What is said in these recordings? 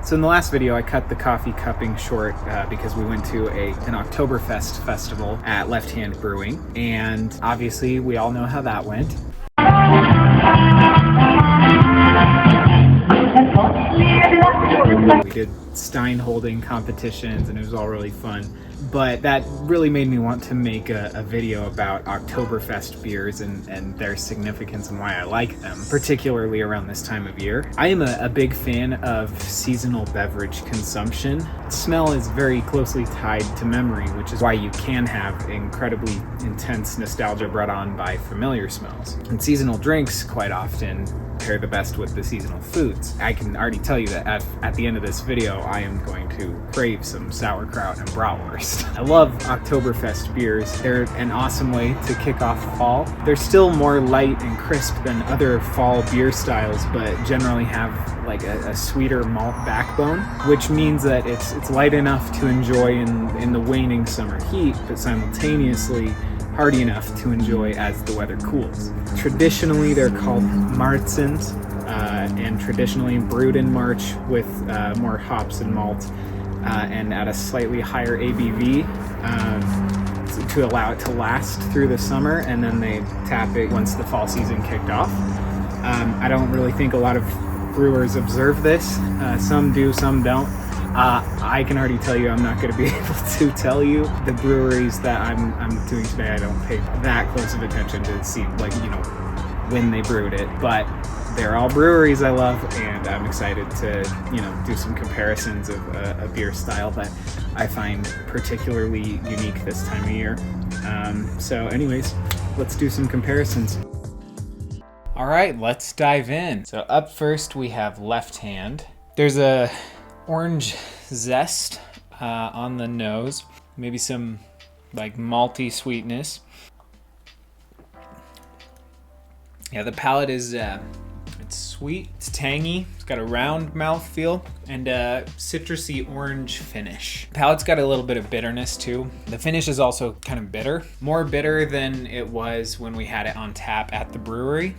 So in the last video, I cut the coffee cupping short because we went to an Oktoberfest festival at Left Hand Brewing, and obviously we all know how that went. We did stein holding competitions and it was all really fun. But that really made me want to make a video about Oktoberfest beers and their significance and why I like them, particularly around this time of year. I am a big fan of seasonal beverage consumption. Smell is very closely tied to memory, which is why you can have incredibly intense nostalgia brought on by familiar smells. And seasonal drinks quite often pair the best with the seasonal foods. I can already tell you that at the end of this video, I am going to crave some sauerkraut and bratwurst. I love Oktoberfest beers. They're an awesome way to kick off fall. They're still more light and crisp than other fall beer styles, but generally have like a sweeter malt backbone, which means that it's light enough to enjoy in the waning summer heat, but simultaneously hearty enough to enjoy as the weather cools. Traditionally, they're called Marzens, and traditionally brewed in March with more hops and malt, and at a slightly higher ABV to allow it to last through the summer, and then they tap it once the fall season kicked off. I don't really think a lot of brewers observe this. Some do, some don't. I can already tell you I'm not going to be able to tell you the breweries that I'm doing today. I don't pay that close of attention to see, like, you know, when they brewed it, but they're all breweries I love, and I'm excited to, you know, do some comparisons of a beer style that I find particularly unique this time of year. So anyways, let's do some comparisons. All right, let's dive in. So up first we have Left Hand. There's a orange zest on the nose, maybe some like malty sweetness. Yeah, the palate is it's sweet, it's tangy, it's got a round mouth feel, and a citrusy orange finish. Palate's got a little bit of bitterness too. The finish is also kind of bitter, more bitter than it was when we had it on tap at the brewery,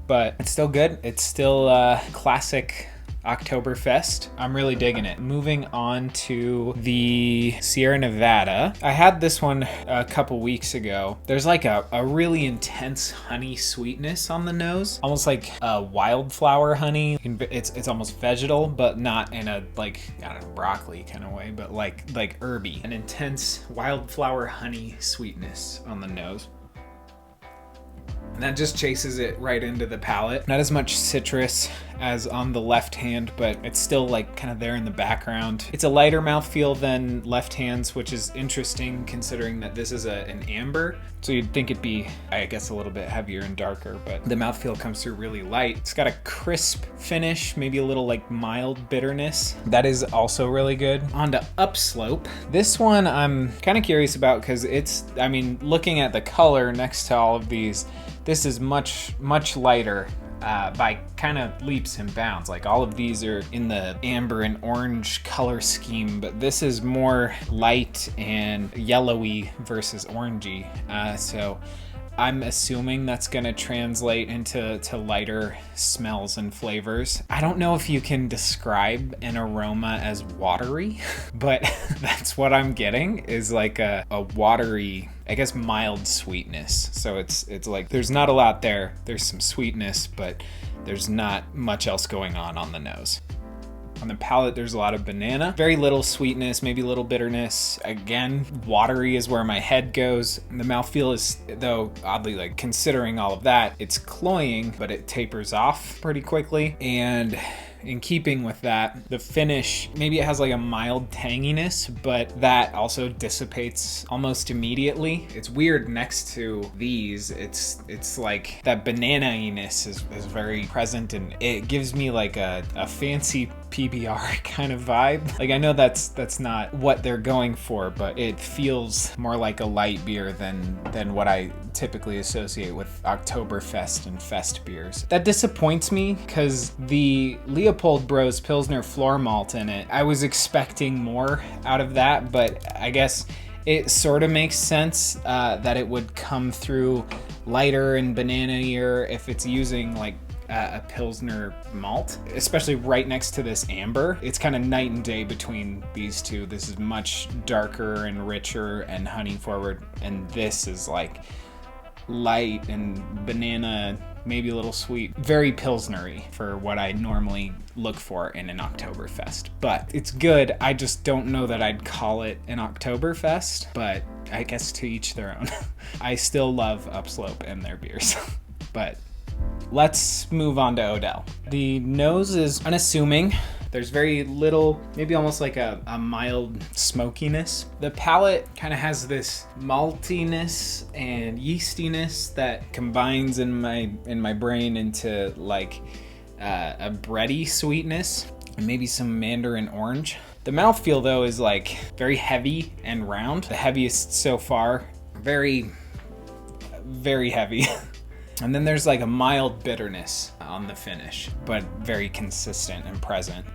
but it's still good. It's still classic Oktoberfest. I'm really digging it. Moving on to the Sierra Nevada. I had this one a couple weeks ago. There's like a really intense honey sweetness on the nose, almost like a wildflower honey. It's almost vegetal, but not in a like, I don't know, broccoli kind of way, but like herby. An intense wildflower honey sweetness on the nose. And that just chases it right into the palate. Not as much citrus as on the Left Hand, but it's still like kind of there in the background. It's a lighter mouthfeel than Left Hand's, which is interesting considering that this is an amber. So you'd think it'd be, I guess, a little bit heavier and darker, but the mouthfeel comes through really light. It's got a crisp finish, maybe a little like mild bitterness. That is also really good. On to Upslope. This one I'm kind of curious about because it's, I mean, looking at the color next to all of these, this is much lighter by kind of leaps and bounds. Like all of these are in the amber and orange color scheme, but this is more light and yellowy versus orangey. So I'm assuming that's gonna translate into lighter smells and flavors. I don't know if you can describe an aroma as watery, but that's what I'm getting, is like a watery, I guess, mild sweetness. So it's like there's not a lot there. There's some sweetness, but there's not much else going on the nose. On the palate, there's a lot of banana, very little sweetness, maybe a little bitterness. Again, watery is where my head goes. The mouthfeel is, though, oddly, like considering all of that, it's cloying, but it tapers off pretty quickly. And in keeping with that, the finish, maybe it has like a mild tanginess, but that also dissipates almost immediately. It's weird next to these. It's like that banana-iness is very present, and it gives me like a fancy PBR kind of vibe. Like I know that's not what they're going for, but it feels more like a light beer than what I typically associate with Oktoberfest and fest beers. That disappoints me because the Leopold Bros Pilsner floor malt in it, I was expecting more out of that, but I guess it sort of makes sense that it would come through lighter and banana-ier if it's using like a Pilsner malt, especially right next to this amber. It's kind of night and day between these two. This is much darker and richer and honey forward, and this is like light and banana, maybe a little sweet. Very Pilsnery for what I normally look for in an Oktoberfest. But it's good. I just don't know that I'd call it an Oktoberfest, but I guess to each their own. I still love Upslope and their beers. But let's move on to Odell. The nose is unassuming. There's very little, maybe almost like a mild smokiness. The palate kind of has this maltiness and yeastiness that combines in my brain into like a bready sweetness, and maybe some mandarin orange. The mouthfeel though is like very heavy and round. The heaviest so far. Very, very heavy. And then there's like a mild bitterness on the finish, but very consistent and present.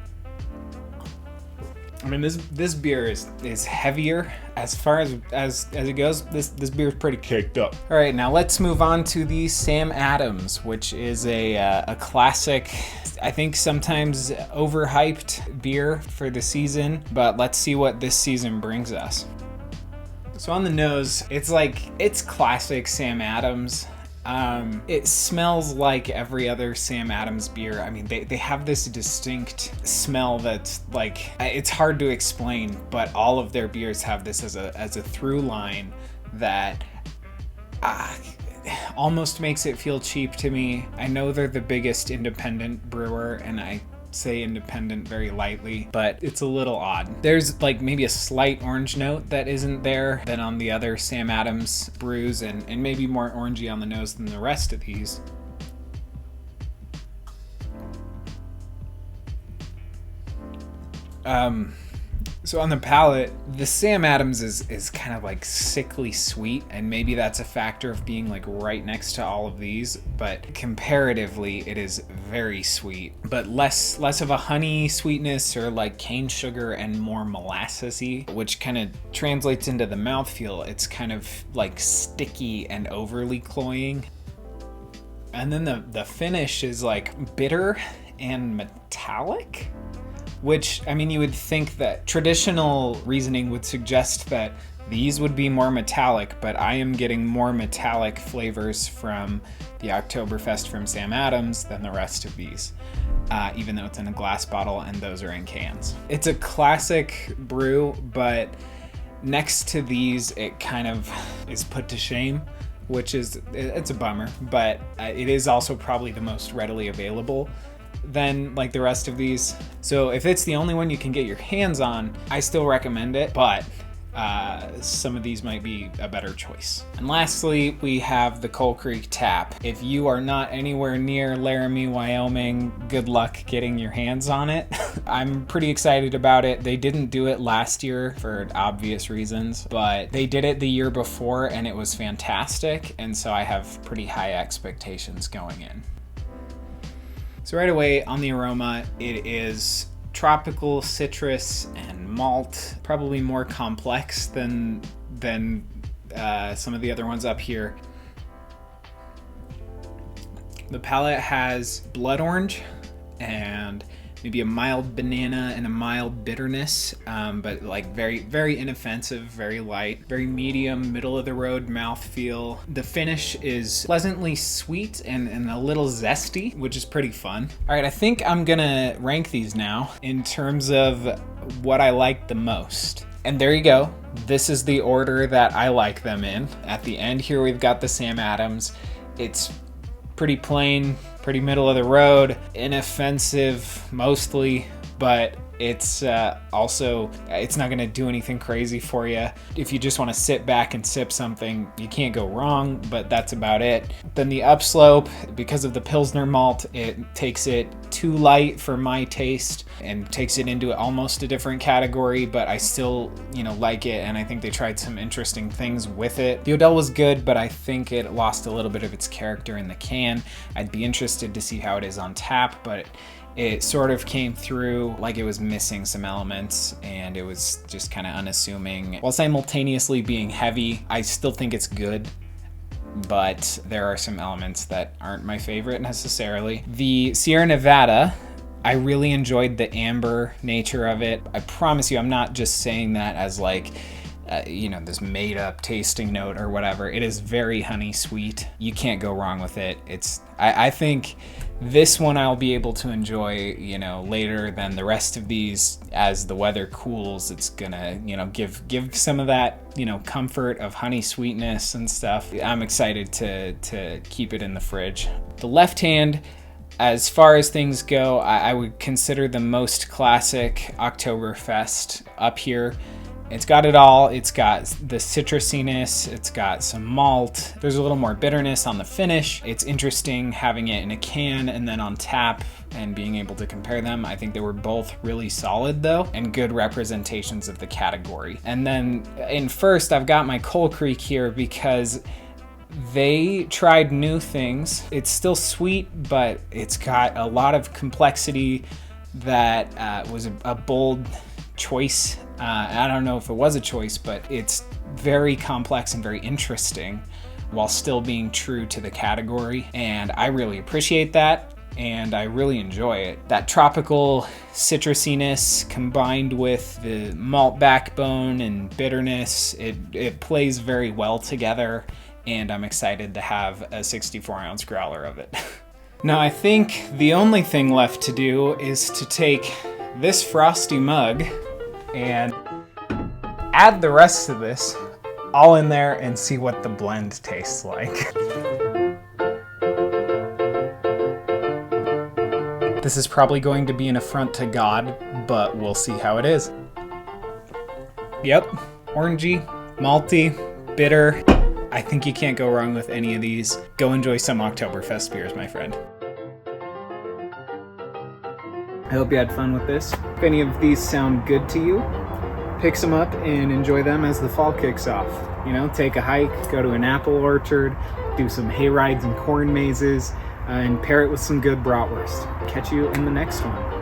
I mean, this beer is heavier as far as it goes. This beer is pretty caked up. All right, now let's move on to the Sam Adams, which is a classic, I think sometimes overhyped beer for the season, but let's see what this season brings us. So on the nose, it's classic Sam Adams. It smells like every other Sam Adams beer. I mean, they have this distinct smell that's like, it's hard to explain, but all of their beers have this as a through line that almost makes it feel cheap to me. I know they're the biggest independent brewer, and I say independent very lightly, but it's a little odd. There's like maybe a slight orange note that isn't there than on the other Sam Adams brews, and maybe more orangey on the nose than the rest of these. So on the palate, the Sam Adams is kind of like sickly sweet, and maybe that's a factor of being like right next to all of these, but comparatively it is very sweet, but less of a honey sweetness or like cane sugar and more molassesy, which kind of translates into the mouthfeel. It's kind of like sticky and overly cloying. And then the finish is like bitter and metallic, which, I mean, you would think that traditional reasoning would suggest that these would be more metallic, but I am getting more metallic flavors from the Oktoberfest from Sam Adams than the rest of these, even though it's in a glass bottle and those are in cans. It's a classic brew, but next to these, it kind of is put to shame, which is, it's a bummer, but it is also probably the most readily available than like the rest of these. So if it's the only one you can get your hands on, I still recommend it, but some of these might be a better choice. And lastly, we have the Coal Creek Tap. If you are not anywhere near Laramie, Wyoming, good luck getting your hands on it. I'm pretty excited about it. They didn't do it last year for obvious reasons, but they did it the year before and it was fantastic. And so I have pretty high expectations going in. So right away on the aroma, it is tropical, citrus, and malt. Probably more complex than some of the other ones up here. The palate has blood orange and maybe a mild banana and a mild bitterness, but like very, very inoffensive, very light, very medium, middle of the road mouthfeel. The finish is pleasantly sweet and a little zesty, which is pretty fun. All right, I think I'm gonna rank these now in terms of what I like the most. And there you go. This is the order that I like them in. At the end here, we've got the Sam Adams. It's pretty plain, pretty middle of the road, inoffensive mostly, but it's also, it's not gonna do anything crazy for you. If you just wanna sit back and sip something, you can't go wrong, but that's about it. Then the Upslope, because of the Pilsner malt, it takes it too light for my taste and takes it into almost a different category, but I still, like it, and I think they tried some interesting things with it. The Odell was good, but I think it lost a little bit of its character in the can. I'd be interested to see how it is on tap, but it sort of came through like it was missing some elements and it was just kind of unassuming. While simultaneously being heavy, I still think it's good. but there are some elements that aren't my favorite necessarily. The Sierra Nevada, I really enjoyed the amber nature of it. I promise you, I'm not just saying that as like, this made up tasting note or whatever. It is very honey sweet. You can't go wrong with it. I think this one I'll be able to enjoy, later than the rest of these. As the weather cools, it's gonna, give some of that, comfort of honey sweetness and stuff. I'm excited to keep it in the fridge. The left hand, as far as things go, I would consider the most classic Oktoberfest up here. It's got it all. It's got the citrusiness, it's got some malt. There's a little more bitterness on the finish. It's interesting having it in a can and then on tap and being able to compare them. I think they were both really solid though, and good representations of the category. And then in first, I've got my Coal Creek here because they tried new things. It's still sweet, but it's got a lot of complexity that was a bold choice. I don't know if it was a choice, but it's very complex and very interesting while still being true to the category. And I really appreciate that, and I really enjoy it. That tropical citrusiness combined with the malt backbone and bitterness, it plays very well together, and I'm excited to have a 64-ounce growler of it. Now I think the only thing left to do is to take this frosty mug and add the rest of this all in there and see what the blend tastes like. This is probably going to be an affront to God, but we'll see how it is. Yep, orangey, malty, bitter. I think you can't go wrong with any of these. Go enjoy some Oktoberfest beers, my friend. I hope you had fun with this. If any of these sound good to you, pick some up and enjoy them as the fall kicks off. Take a hike, go to an apple orchard, do some hay rides and corn mazes, and pair it with some good bratwurst. Catch you in the next one.